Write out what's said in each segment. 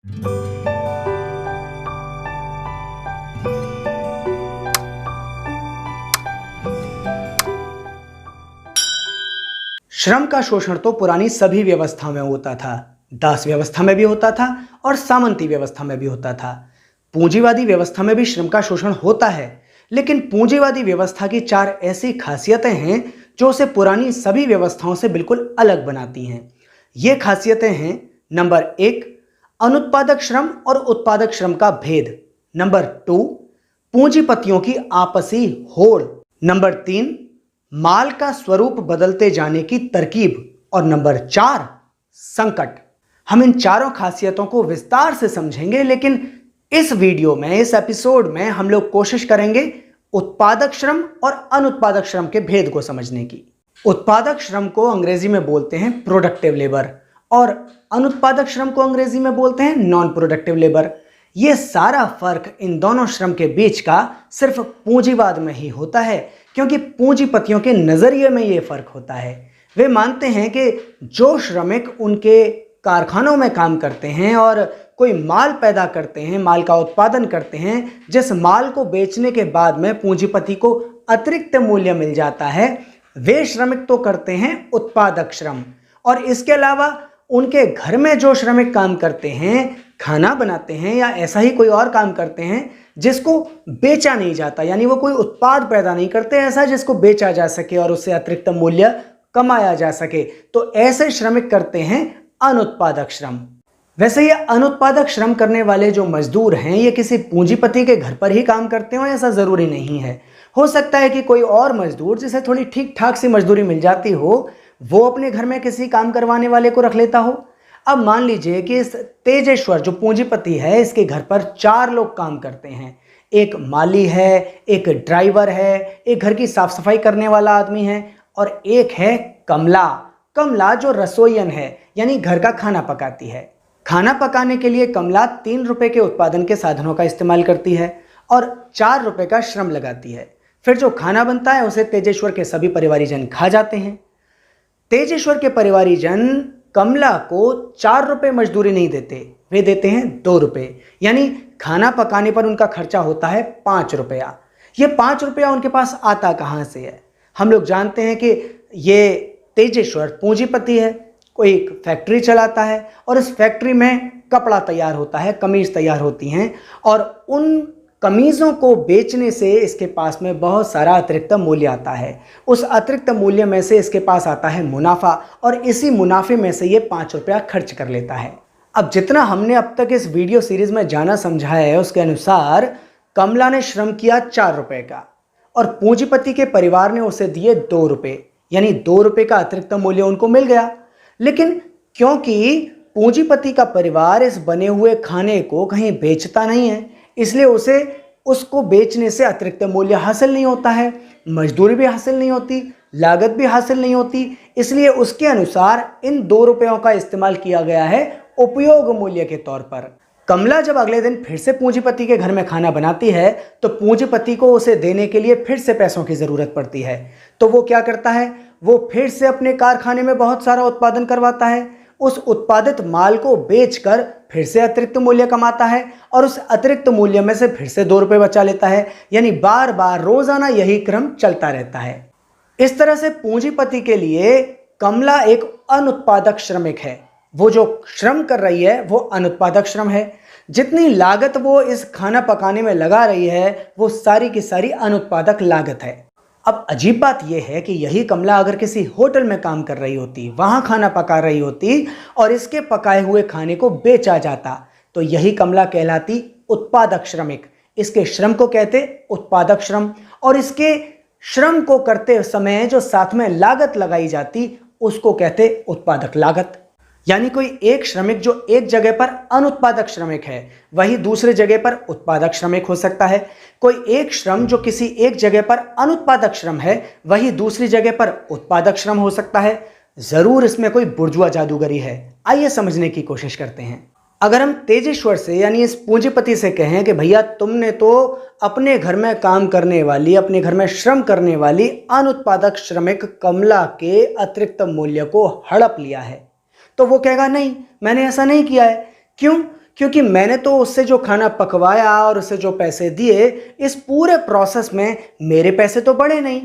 श्रम का शोषण तो पुरानी सभी व्यवस्था में होता था। दास व्यवस्था में भी होता था और सामंती व्यवस्था में भी होता था। पूंजीवादी व्यवस्था में भी श्रम का शोषण होता है, लेकिन पूंजीवादी व्यवस्था की 4 ऐसी खासियतें हैं जो उसे पुरानी सभी व्यवस्थाओं से बिल्कुल अलग बनाती हैं। ये खासियतें हैं: नंबर 1, अनुत्पादक श्रम और उत्पादक श्रम का भेद। नंबर 2, पूंजीपतियों की आपसी होड़। नंबर 3, माल का स्वरूप बदलते जाने की तरकीब। और नंबर 4, संकट। हम इन चारों खासियतों को विस्तार से समझेंगे, लेकिन इस वीडियो में, इस एपिसोड में हम लोग कोशिश करेंगे उत्पादक श्रम और अनुत्पादक श्रम के भेद को समझने की। उत्पादक श्रम को अंग्रेजी में बोलते हैं प्रोडक्टिव लेबर और अनुत्पादक श्रम को अंग्रेजी में बोलते हैं नॉन प्रोडक्टिव लेबर। यह सारा फर्क इन दोनों श्रम के बीच का सिर्फ पूंजीवाद में ही होता है, क्योंकि पूंजीपतियों के नजरिए में यह फर्क होता है। वे मानते हैं कि जो श्रमिक उनके कारखानों में काम करते हैं और कोई माल पैदा करते हैं, माल का उत्पादन करते हैं, जिस माल को बेचने के बाद में पूंजीपति को अतिरिक्त मूल्य मिल जाता है, वे श्रमिक तो करते हैं उत्पादक श्रम। और इसके अलावा उनके घर में जो श्रमिक काम करते हैं, खाना बनाते हैं या ऐसा ही कोई और काम करते हैं जिसको बेचा नहीं जाता, यानी वो कोई उत्पाद पैदा नहीं करते ऐसा जिसको बेचा जा सके और उससे अतिरिक्त मूल्य कमाया जा सके, तो ऐसे श्रमिक करते हैं अनुत्पादक श्रम। वैसे ये अनुत्पादक श्रम करने वाले जो मजदूर हैं, ये किसी पूंजीपति के घर पर ही काम करते हो ऐसा जरूरी नहीं है। हो सकता है कि कोई और मजदूर जिसे थोड़ी ठीक ठाक सी मजदूरी मिल जाती हो, वो अपने घर में किसी काम करवाने वाले को रख लेता हो। अब मान लीजिए कि इस तेजेश्वर जो पूंजीपति है, इसके घर पर 4 लोग काम करते हैं। एक माली है, एक ड्राइवर है, एक घर की साफ सफाई करने वाला आदमी है और एक है कमला। कमला जो रसोईयन है, यानी घर का खाना पकाती है। खाना पकाने के लिए कमला 3 रुपए के उत्पादन के साधनों का इस्तेमाल करती है और 4 रुपए का श्रम लगाती है। फिर जो खाना बनता है उसे तेजेश्वर के सभी परिवारीजन खा जाते हैं। तेजेश्वर के परिवारीजन कमला को 4 रुपए मजदूरी नहीं देते, वे देते हैं 2 रुपए, यानी खाना पकाने पर उनका खर्चा होता है 5 रुपया। ये 5 रुपया उनके पास आता कहाँ से है? हम लोग जानते हैं कि ये तेजेश्वर पूंजीपति है, कोई एक फैक्ट्री चलाता है और इस फैक्ट्री में कपड़ा तैयार होता है, कमीज तैयार होती हैं और उन कमीज़ों को बेचने से इसके पास में बहुत सारा अतिरिक्त मूल्य आता है। उस अतिरिक्त मूल्य में से इसके पास आता है मुनाफा और इसी मुनाफे में से ये 5 रुपया खर्च कर लेता है। अब जितना हमने अब तक इस वीडियो सीरीज में जाना समझाया है, उसके अनुसार कमला ने श्रम किया 4 रुपए का और पूंजीपति के परिवार ने उसे दिए 2 रुपए, यानी 2 रुपए का अतिरिक्त मूल्य उनको मिल गया। लेकिन क्योंकि पूंजीपति का परिवार इस बने हुए खाने को कहीं बेचता नहीं है, इसलिए उसे उसको बेचने से अतिरिक्त मूल्य हासिल नहीं होता है, मजदूरी भी हासिल नहीं होती, लागत भी हासिल नहीं होती। इसलिए उसके अनुसार इन 2 रुपयों का इस्तेमाल किया गया है उपयोग मूल्य के तौर पर। कमला जब अगले दिन फिर से पूंजीपति के घर में खाना बनाती है तो पूंजीपति को उसे देने के लिए फिर से पैसों की जरूरत पड़ती है। तो वो क्या करता है, वो फिर से अपने कारखाने में बहुत सारा उत्पादन करवाता है। उस उत्पादित माल को बेचकर फिर से अतिरिक्त मूल्य कमाता है और उस अतिरिक्त मूल्य में से फिर से 2 रुपए बचा लेता है, यानी बार बार रोजाना यही क्रम चलता रहता है। इस तरह से पूंजीपति के लिए कमला एक अनुत्पादक श्रमिक है। वो जो श्रम कर रही है वो अनुत्पादक श्रम है। जितनी लागत वो इस खाना पकाने में लगा रही है वो सारी की सारी अनुत्पादक लागत है। अब अजीब बात यह है कि यही कमला अगर किसी होटल में काम कर रही होती, वहां खाना पका रही होती और इसके पकाए हुए खाने को बेचा जाता, तो यही कमला कहलाती उत्पादक श्रमिक। इसके श्रम को कहते उत्पादक श्रम और इसके श्रम को करते समय जो साथ में लागत लगाई जाती उसको कहते उत्पादक लागत। यानी कोई एक श्रमिक जो एक जगह पर अनुत्पादक श्रमिक है, वही दूसरे जगह पर उत्पादक श्रमिक हो सकता है। कोई एक श्रम जो किसी एक जगह पर अनुत्पादक श्रम है, वही दूसरी जगह पर उत्पादक श्रम हो सकता है। जरूर इसमें कोई बुर्जुआ जादूगरी है। आइए समझने की कोशिश करते हैं। अगर हम तेजेश्वर से यानी इस पूंजीपति से कहें कि भैया तुमने तो अपने घर में काम करने वाली, अपने घर में श्रम करने वाली अनुत्पादक श्रमिक कमला के अतिरिक्त मूल्य को हड़प लिया है, तो वो कहेगा नहीं, मैंने ऐसा नहीं किया है। क्यों? क्योंकि मैंने तो उससे जो खाना पकवाया और उसे जो पैसे दिए, इस पूरे प्रोसेस में मेरे पैसे तो बढ़े नहीं,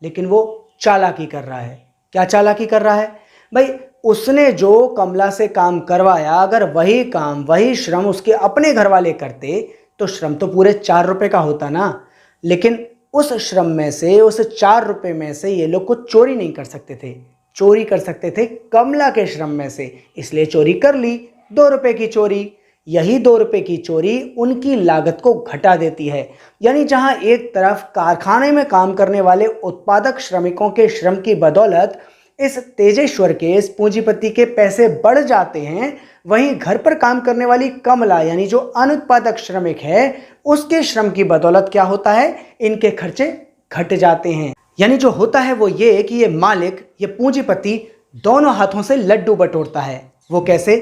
लेकिन वो चालाकी कर रहा है। क्या चालाकी कर रहा है भाई? उसने जो कमला से काम करवाया, अगर वही काम, वही श्रम उसके अपने घर वाले करते तो श्रम तो पूरे 4 रुपए का होता ना। लेकिन उस श्रम में से, उस 4 रुपए में से ये लोग कुछ चोरी नहीं कर सकते थे। चोरी कर सकते थे कमला के श्रम में से, इसलिए चोरी कर ली, 2 रुपए की चोरी। यही 2 रुपए की चोरी उनकी लागत को घटा देती है। यानी जहां एक तरफ कारखाने में काम करने वाले उत्पादक श्रमिकों के श्रम की बदौलत इस तेजेश्वर के, इस पूंजीपति के पैसे बढ़ जाते हैं, वहीं घर पर काम करने वाली कमला यानी जो अनुत्पादक श्रमिक है, उसके श्रम की बदौलत क्या होता है, इनके खर्चे घट जाते हैं। यानी जो होता है वो ये कि ये मालिक, ये पूंजीपति दोनों हाथों से लड्डू बटोरता है। वो कैसे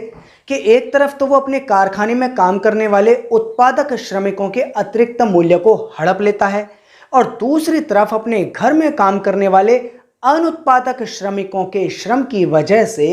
कि एक तरफ तो वो अपने कारखाने में काम करने वाले उत्पादक श्रमिकों के अतिरिक्त मूल्य को हड़प लेता है और दूसरी तरफ अपने घर में काम करने वाले अनुत्पादक श्रमिकों के श्रम की वजह से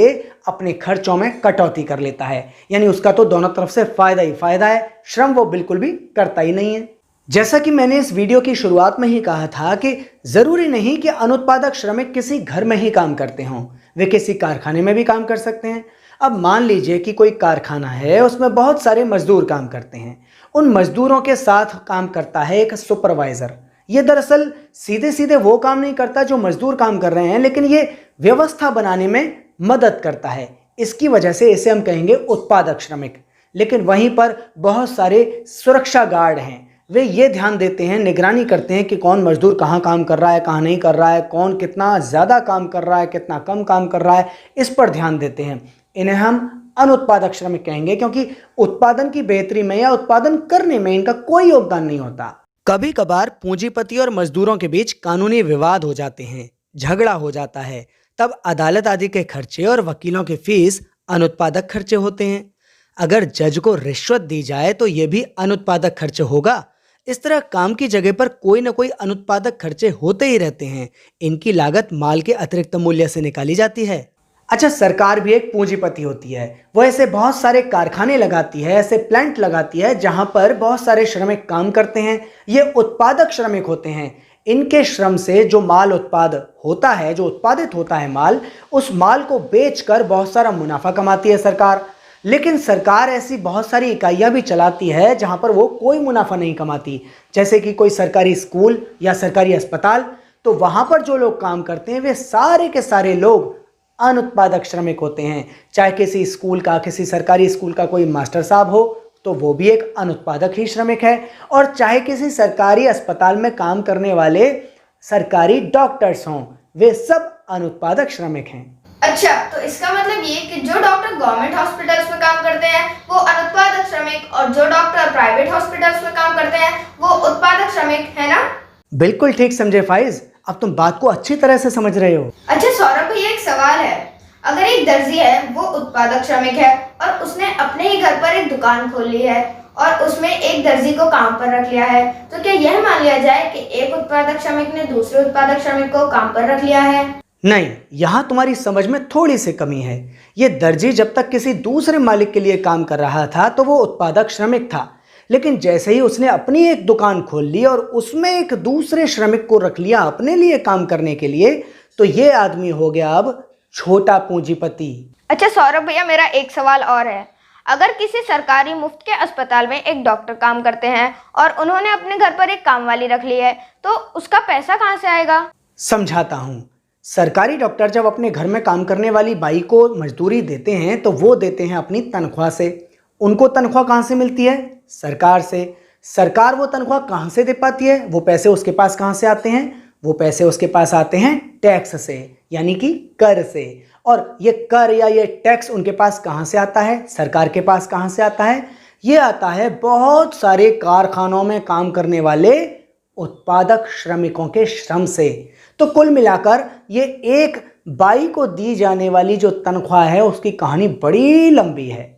अपने खर्चों में कटौती कर लेता है। यानी उसका तो दोनों तरफ से फायदा ही फायदा है, श्रम वो बिल्कुल भी करता ही नहीं है। जैसा कि मैंने इस वीडियो की शुरुआत में ही कहा था कि जरूरी नहीं कि अनुत्पादक श्रमिक किसी घर में ही काम करते हों, वे किसी कारखाने में भी काम कर सकते हैं। अब मान लीजिए कि कोई कारखाना है, उसमें बहुत सारे मजदूर काम करते हैं। उन मजदूरों के साथ काम करता है एक सुपरवाइजर। ये दरअसल सीधे सीधे वो काम नहीं करता जो मजदूर काम कर रहे हैं, लेकिन ये व्यवस्था बनाने में मदद करता है। इसकी वजह से इसे हम कहेंगे उत्पादक श्रमिक। लेकिन वहीं पर बहुत सारे सुरक्षा गार्ड हैं, वे ये ध्यान देते हैं, निगरानी करते हैं कि कौन मजदूर कहाँ काम कर रहा है, कहाँ नहीं कर रहा है, कौन कितना ज़्यादा काम कर रहा है, कितना कम काम कर रहा है, इस पर ध्यान देते हैं। इन्हें हम अनुत्पादक श्रमिक कहेंगे, क्योंकि उत्पादन की बेहतरी में या उत्पादन करने में इनका कोई योगदान नहीं होता। कभी कभार पूंजीपति और मजदूरों के बीच कानूनी विवाद हो जाते हैं, झगड़ा हो जाता है, तब अदालत आदि के खर्चे और वकीलों की फीस अनुत्पादक खर्चे होते हैं। अगर जज को रिश्वत दी जाए तो यह भी अनुत्पादक खर्चे होगा। इस तरह काम की जगह पर कोई ना कोई अनुत्पादक खर्चे होते ही रहते हैं। इनकी लागत माल के अतिरिक्त मूल्य से निकाली जाती है। अच्छा, सरकार भी एक पूंजीपति होती है। वो ऐसे बहुत सारे कारखाने लगाती है, ऐसे प्लांट लगाती है जहां पर बहुत सारे श्रमिक काम करते हैं। ये उत्पादक श्रमिक होते हैं। इनके श्रम से जो माल उत्पाद होता है, जो उत्पादित होता है माल, उस माल को बेचकर बहुत सारा मुनाफा कमाती है सरकार। लेकिन सरकार ऐसी बहुत सारी इकाइयां भी चलाती है जहां पर वो कोई मुनाफा नहीं कमाती। जैसे कि कोई सरकारी स्कूल या सरकारी अस्पताल, तो वहां पर जो लोग काम करते हैं वे सारे के सारे लोग अनुत्पादक श्रमिक होते हैं। चाहे किसी स्कूल का, किसी सरकारी स्कूल का कोई मास्टर साहब हो तो वो भी एक अनुत्पादक ही श्रमिक है, और चाहे किसी सरकारी अस्पताल में काम करने वाले सरकारी डॉक्टर्स हों, वे सब अनुत्पादक श्रमिक हैं। अच्छा, तो इसका मतलब ये कि जो डॉक्टर गवर्नमेंट हॉस्पिटल्स में काम करते हैं वो अनुत्पादक श्रमिक, और जो डॉक्टर प्राइवेट हॉस्पिटल्स में काम करते हैं वो उत्पादक श्रमिक, है ना? बिल्कुल ठीक समझे फाइज, अब तुम बात को अच्छी तरह से समझ रहे हो। अच्छा सौरभ भैया, एक सवाल है। अगर एक दर्जी है, वो उत्पादक श्रमिक है और उसने अपने ही घर पर एक दुकान खोल ली है और उसमें एक दर्जी को काम पर रख लिया है, तो क्या यह मान लिया जाए कि एक उत्पादक श्रमिक ने दूसरे उत्पादक श्रमिक को काम पर रख लिया है? नहीं, यहाँ तुम्हारी समझ में थोड़ी सी कमी है। ये दर्जी जब तक किसी दूसरे मालिक के लिए काम कर रहा था तो वो उत्पादक श्रमिक था, लेकिन जैसे ही उसने अपनी एक दुकान खोल ली और उसमें एक दूसरे श्रमिक को रख लिया अपने लिए काम करने के लिए, तो ये आदमी हो गया अब छोटा पूंजीपति। अच्छा सौरभ भैया, मेरा एक सवाल और है। अगर किसी सरकारी मुफ्त के अस्पताल में एक डॉक्टर काम करते हैं और उन्होंने अपने घर पर एक कामवाली रख ली है, तो उसका पैसा कहाँ से आएगा? समझाता हूँ। सरकारी डॉक्टर जब अपने घर में काम करने वाली बाई को मजदूरी देते हैं तो वो देते हैं अपनी तनख्वाह से। उनको तनख्वाह कहाँ से मिलती है? सरकार से। सरकार वो तनख्वाह कहाँ से दे पाती है? वो पैसे उसके पास कहाँ से आते हैं? वो पैसे उसके पास आते हैं टैक्स से, यानी कि कर से। और ये कर या ये टैक्स उनके पास कहाँ से आता है? सरकार के पास कहाँ से आता है? ये आता है बहुत सारे कारखानों में काम करने वाले उत्पादक श्रमिकों के श्रम से। तो कुल मिलाकर ये एक बाई को दी जाने वाली जो तनख्वाह है उसकी कहानी बड़ी लंबी है।